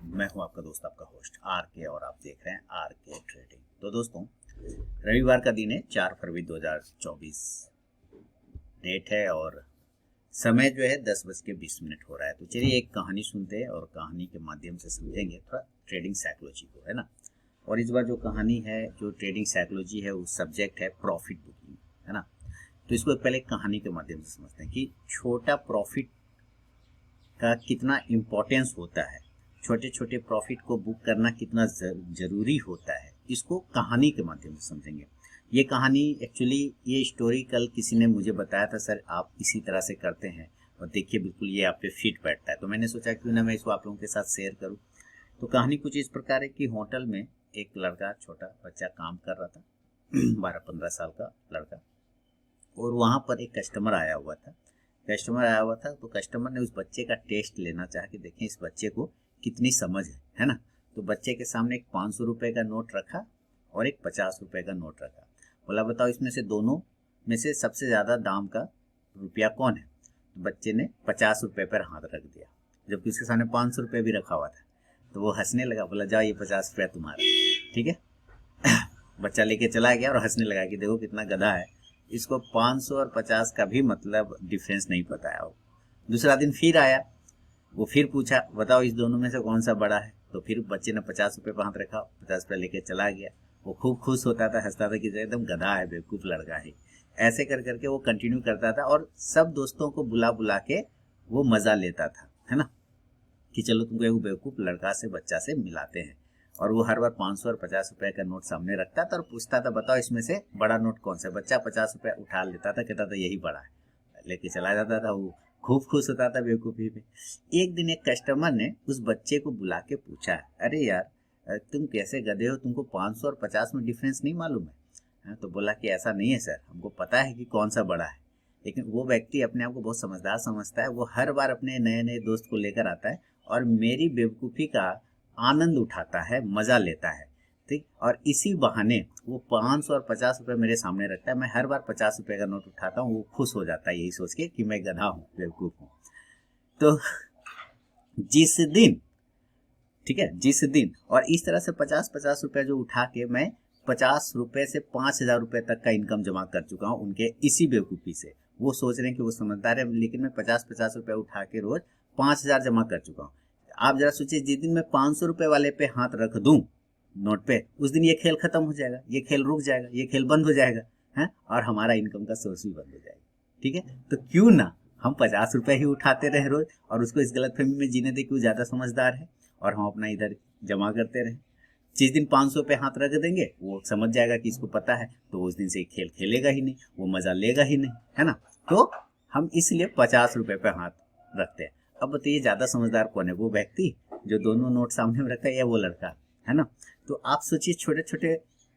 मैं हूं आपका दोस्त, आपका होस्ट आर के, और आप देख रहे हैं आर के ट्रेडिंग। तो दोस्तों, रविवार का दिन है, 4 फरवरी 2024 डेट है, और समय जो है 10:20 हो रहा है। तो चलिए एक कहानी सुनते हैं और कहानी के माध्यम से समझेंगे थोड़ा ट्रेडिंग साइकोलॉजी को, है ना। और इस बार जो कहानी है, जो ट्रेडिंग साइकोलॉजी है, वो सब्जेक्ट है प्रॉफिट बुकिंग, है ना। तो इसको पहले कहानी के माध्यम से समझते हैं कि छोटा प्रॉफिट का कितना इम्पोर्टेंस होता है, छोटे छोटे प्रॉफिट को बुक करना कितना जरूरी होता है। इसको कहानी के माध्यम से समझेंगे। ये कहानी एक्चुअली, ये स्टोरी कल किसी ने मुझे बताया था, सर आप इसी तरह से करते हैं और देखिए बिल्कुल ये आप पे फिट बैठता है। तो मैंने सोचा क्यों ना मैं इसको आप लोगों के साथ शेयर करूं। तो कहानी कुछ इस प्रकार है कि होटल में एक लड़का, छोटा बच्चा काम कर रहा था 12-15 साल का लड़का, और वहाँ पर एक कस्टमर आया हुआ था। तो कस्टमर ने उस बच्चे का टेस्ट लेना चाहा कि देखें इस बच्चे को कितनी समझ है ना। तो बच्चे के सामने एक 500 रुपये का नोट रखा और एक 50 रुपये का नोट रखा। बोला बताओ इसमें से दोनों में से सबसे ज़्यादा दाम का रुपया कौन है। तो बच्चे ने 50 रुपये पर हाथ रख दिया, जबकि उसके सामने 500 रुपये भी रखा हुआ था। तो वो हंसने लगा, बोला जाओ ये 50 रुपया तुम्हारा, ठीक है। बच्चा लेके चला गया और हंसने लगा कि देखो कितना गधा है, इसको 500 और 50 का भी मतलब डिफरेंस नहीं पता है। वो दूसरा दिन फिर आया, वो फिर पूछा बताओ इस दोनों में से कौन सा बड़ा है। तो फिर बच्चे ने 50 रुपये पर हाथ रखा, 50 रुपये लेके चला गया। वो खूब खुश होता था, हंसता था कि एकदम गधा है, बेवकूफ़ लड़का है। ऐसे कर करके वो कंटिन्यू करता था और सब दोस्तों को बुला बुला के वो मज़ा लेता था, है ना, कि चलो तुमको एक बेवकूफ़ लड़का से, बच्चा से मिलाते हैं। और वो हर बार 500 और 50 रुपए का नोट सामने रखता था और पूछता था बताओ इसमें से बड़ा नोट कौन सा है। बच्चा 50 रुपये उठा लेता था, कहता था यही बड़ा है, लेके चला जाता था। वो खूब खुश होता था बेवकूफ़ी में। एक दिन एक कस्टमर ने उस बच्चे को बुला के पूछा, अरे यार तुम कैसे गधे हो, तुमको 500 और 50 में डिफरेंस नहीं मालूम है। हाँ, तो बोला कि ऐसा नहीं है सर, हमको पता है कि कौन सा बड़ा है। लेकिन वो व्यक्ति अपने आप को बहुत समझदार समझता है, वो हर बार अपने नए नए दोस्त को लेकर आता है और मेरी बेवकूफ़ी का आनंद उठाता है, मज़ा लेता है, ठीक। और इसी बहाने वो 500 और 50 रुपये मेरे सामने रखता है। मैं हर बार 50 रुपये का नोट उठाता हूँ, वो खुश हो जाता है यही सोच के कि मैं गधा हूँ, बेवकूफ़ हूँ। तो जिस दिन, ठीक है, जिस दिन, और इस तरह से 50-50 रुपये जो उठा के मैं 50 रुपये से 5,000 रुपये तक का इनकम जमा कर चुका हूँ उनके इसी बेवकूफ़ी से। वो सोच रहे हैं कि वो समझदार है, लेकिन मैं 50-50 रुपये उठा के रोज 5,000 जमा कर चुका हूँ। आप जरा सोचिए, जिस दिन मैं 500 रुपये वाले पे हाथ रख दूं नोट पे, उस दिन ये खेल खत्म हो जाएगा, ये खेल रुक जाएगा, ये खेल बंद हो जाएगा, है, और हमारा इनकम का सोर्स भी बंद हो जाएगा, ठीक है। तो क्यों ना हम 50 रुपये ही उठाते रहे रोज और उसको इस गलतफहमी में जीने दे कि वो ज़्यादा समझदार है, और हम अपना इधर जमा करते रहें। जिस दिन 500 पे हाथ रख देंगे वो समझ जाएगा कि इसको पता है, तो उस दिन से खेल खेलेगा ही नहीं, वो मज़ा लेगा ही नहीं, है ना। तो हम इसलिए 50 रुपये पे हाथ रखते हैं। अब बताइए ज़्यादा समझदार कौन है, वो व्यक्ति जो दोनों नोट सामने में रखता है, या वो लड़का, है ना। तो आप सोचिए, छोटे छोटे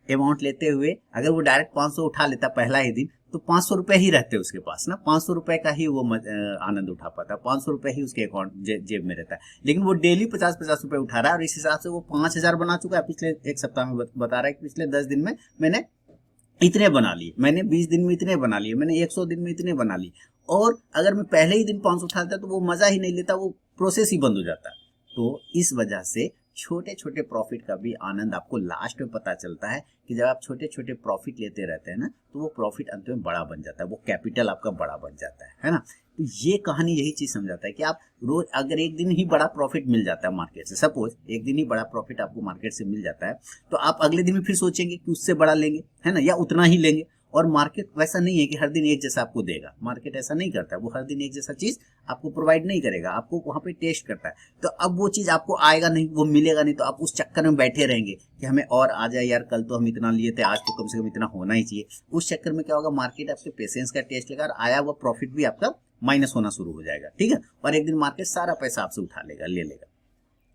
अमाउंट लेते हुए अगर वो डायरेक्ट 500 उठा लेता पहला ही दिन, तो 500 रुपये ही रहते उसके पास ना, 500 रुपये का ही वो आनंद उठा पाता, 500 रुपये ही उसके अकाउंट जेब में रहता है। लेकिन वो डेली 50-50 रुपये उठा रहा है और इस हिसाब से वो 5,000 बना चुका है। पिछले एक सप्ताह में बता रहा है कि पिछले 10 दिन में मैंने इतने बना लिए, मैंने 20 दिन में इतने बना लिए, मैंने 100 दिन में इतने बना लिए। और अगर मैं पहले ही दिन 500 उठा लेता तो वो मज़ा ही नहीं लेता, वो प्रोसेस ही बंद हो जाता। तो इस वजह से छोटे छोटे प्रॉफिट का भी आनंद आपको लास्ट में पता चलता है कि जब आप छोटे छोटे प्रॉफिट लेते रहते हैं ना, तो वो प्रॉफिट अंत में बड़ा बन जाता है, वो कैपिटल आपका बड़ा बन जाता है ना। तो ये कहानी यही चीज़ समझाता है कि आप रोज अगर एक दिन ही बड़ा प्रॉफिट मिल जाता है मार्केट से, सपोज एक दिन ही बड़ा प्रॉफिट आपको मार्केट से मिल जाता है, तो आप अगले दिन में फिर सोचेंगे कि उससे बड़ा लेंगे, है ना, या उतना ही लेंगे। और मार्केट वैसा नहीं है कि हर दिन एक जैसा आपको देगा, मार्केट ऐसा नहीं करता, वो हर दिन एक जैसा चीज़ आपको प्रोवाइड नहीं करेगा, आपको वहाँ पे टेस्ट करता है। तो अब वो चीज़ आपको आएगा नहीं, वो मिलेगा नहीं, तो आप उस चक्कर में बैठे रहेंगे कि हमें और आ जाए यार, कल तो हम इतना लिए थे, आज तो कम से कम इतना होना ही चाहिए। उस चक्कर में क्या होगा, मार्केट आपके पेशेंस का टेस्ट लेगा और आया हुआ प्रॉफिट भी आपका माइनस होना शुरू हो जाएगा, ठीक है। और एक दिन मार्केट सारा पैसा आपसे उठा लेगा, ले लेगा।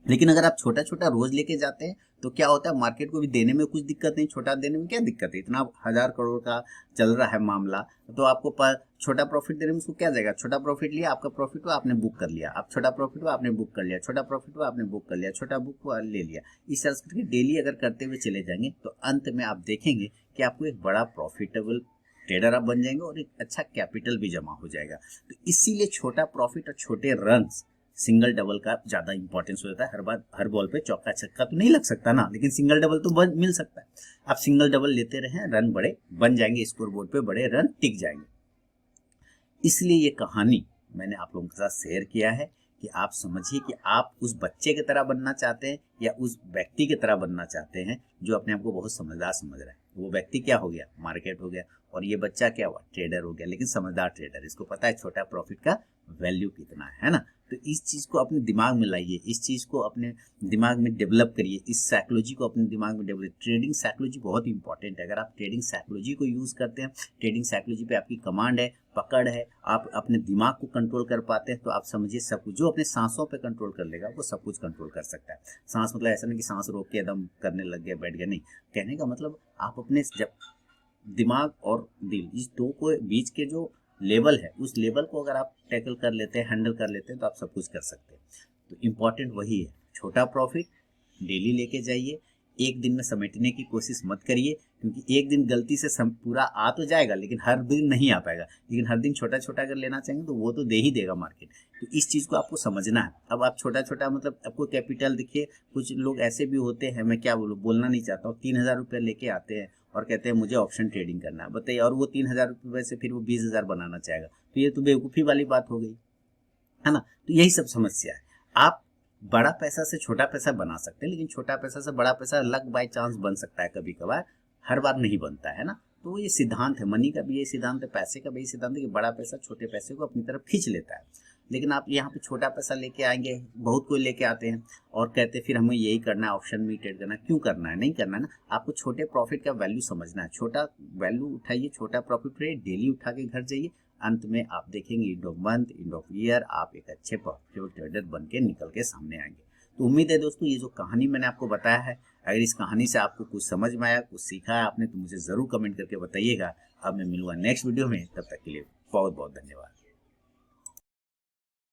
लेकिन अगर आप छोटा छोटा रोज लेके जाते हैं तो क्या होता है, मार्केट को भी देने में कुछ दिक्कत नहीं, छोटा देने में क्या दिक्कत है, इतना 1,000 करोड़ का चल रहा है मामला, तो आपको छोटा प्रॉफिट देने में उसको क्या जाएगा। छोटा प्रॉफिट लिया, आपका प्रॉफिट हुआ, आपने बुक कर लिया, आप छोटा प्रॉफिट हुआ आपने बुक कर लिया, छोटा प्रॉफिट हुआ आपने बुक कर लिया, छोटा बुक हुआ ले लिया। इस तरह करके डेली अगर करते हुए चले जाएंगे तो अंत में आप देखेंगे कि आपको एक बड़ा प्रॉफिटेबल ट्रेडर आप बन जाएंगे और एक अच्छा कैपिटल भी जमा हो जाएगा। तो इसीलिए छोटा प्रॉफिट और छोटे रन्स सिंगल डबल का ज़्यादा इंपॉर्टेंस हो जाता है। हर बॉल पे चौका छक्का तो नहीं लग सकता ना, लेकिन सिंगल डबल तो मिल सकता है। आप सिंगल डबल लेते रहें, रन बड़े बन जाएंगे, स्कोर बोर्ड पे बड़े रन टिक जाएंगे। इसलिए ये कहानी मैंने आप लोगों के साथ शेयर किया है कि आप समझिए कि आप उस बच्चे की तरह बनना चाहते हैं या उस व्यक्ति की तरह बनना चाहते हैं जो अपने आप को बहुत समझदार समझ रहा है। वो व्यक्ति क्या हो गया, मार्केट हो गया, और ये बच्चा क्या हुआ, ट्रेडर हो गया, लेकिन समझदार ट्रेडर। इसको पता है छोटा प्रॉफिट का वैल्यू कितना है ना। तो इस चीज़ को अपने दिमाग में लाइए, इस चीज़ को अपने दिमाग में डेवलप करिए, इस साइकोलॉजी को अपने दिमाग में डेवलप। ट्रेडिंग साइकोलॉजी बहुत इंपॉर्टेंट है। अगर आप ट्रेडिंग साइकोलॉजी को यूज़ करते हैं, ट्रेडिंग साइकोलॉजी पे आपकी कमांड है, पकड़ है, आप अपने दिमाग को कंट्रोल कर पाते हैं, तो आप समझिए सब कुछ। जो अपने सांसों पे कंट्रोल कर लेगा वो सब कुछ कंट्रोल कर सकता है। सांस मतलब ऐसा नहीं कि सांस रोक के एकदम करने लग गया, बैठ गया, नहीं। कहने का मतलब आप अपने जब दिमाग और दिल, इस दो को बीच के जो लेवल है, उस लेवल को अगर आप टैकल कर लेते हैं, हैंडल कर लेते हैं, तो आप सब कुछ कर सकते हैं। तो इम्पॉर्टेंट वही है, छोटा प्रॉफिट डेली लेके जाइए। एक दिन में समेटने की कोशिश मत करिए, क्योंकि एक दिन गलती से पूरा आ तो जाएगा, लेकिन हर दिन नहीं आ पाएगा। लेकिन हर दिन छोटा छोटा अगर लेना चाहेंगे तो वो तो दे ही देगा मार्केट। तो इस चीज़ को आपको समझना है। अब आप छोटा छोटा मतलब आपको कैपिटल देखिए, कुछ लोग ऐसे भी होते हैं, मैं क्या बोलना नहीं चाहता हूँ, 3,000 रुपये लेके आते हैं और कहते हैं मुझे ऑप्शन ट्रेडिंग करना है, बताइए। और वो 3,000 रुपये से फिर वो 20,000 बनाना चाहेगा, तो ये तो बेवकूफ़ी वाली बात हो गई, है ना। तो यही सब समस्या है। आप बड़ा पैसा से छोटा पैसा बना सकते हैं, लेकिन छोटा पैसा से बड़ा पैसा लक बाय चांस बन सकता है कभी कभार, हर बार नहीं बनता है ना। तो ये सिद्धांत है, मनी का भी ये सिद्धांत है, पैसे का भी ये सिद्धांत है कि बड़ा पैसा छोटे पैसे को अपनी तरफ खींच लेता है। लेकिन आप यहाँ पे छोटा पैसा लेके आएंगे, बहुत कोई लेके आते हैं और कहते हैं फिर हमें यही करना है, ऑप्शन में ट्रेड करना है। क्यों करना है, नहीं करना है ना। आपको छोटे प्रॉफिट का वैल्यू समझना है। छोटा वैल्यू उठाइए, छोटा प्रॉफिट रहे, डेली उठा के घर जाइए। अंत में आप देखेंगे end of month, end of year, आप एक अच्छे प्रॉफिटेबल ट्रेडर बन के निकल के सामने आएंगे। तो उम्मीद है दोस्तों, ये जो कहानी मैंने आपको बताया है, अगर इस कहानी से आपको कुछ समझ में आया, कुछ सीखा है आपने, तो मुझे ज़रूर कमेंट करके बताइएगा। अब मैं मिलूंगा नेक्स्ट वीडियो में, तब तक के लिए बहुत बहुत धन्यवाद।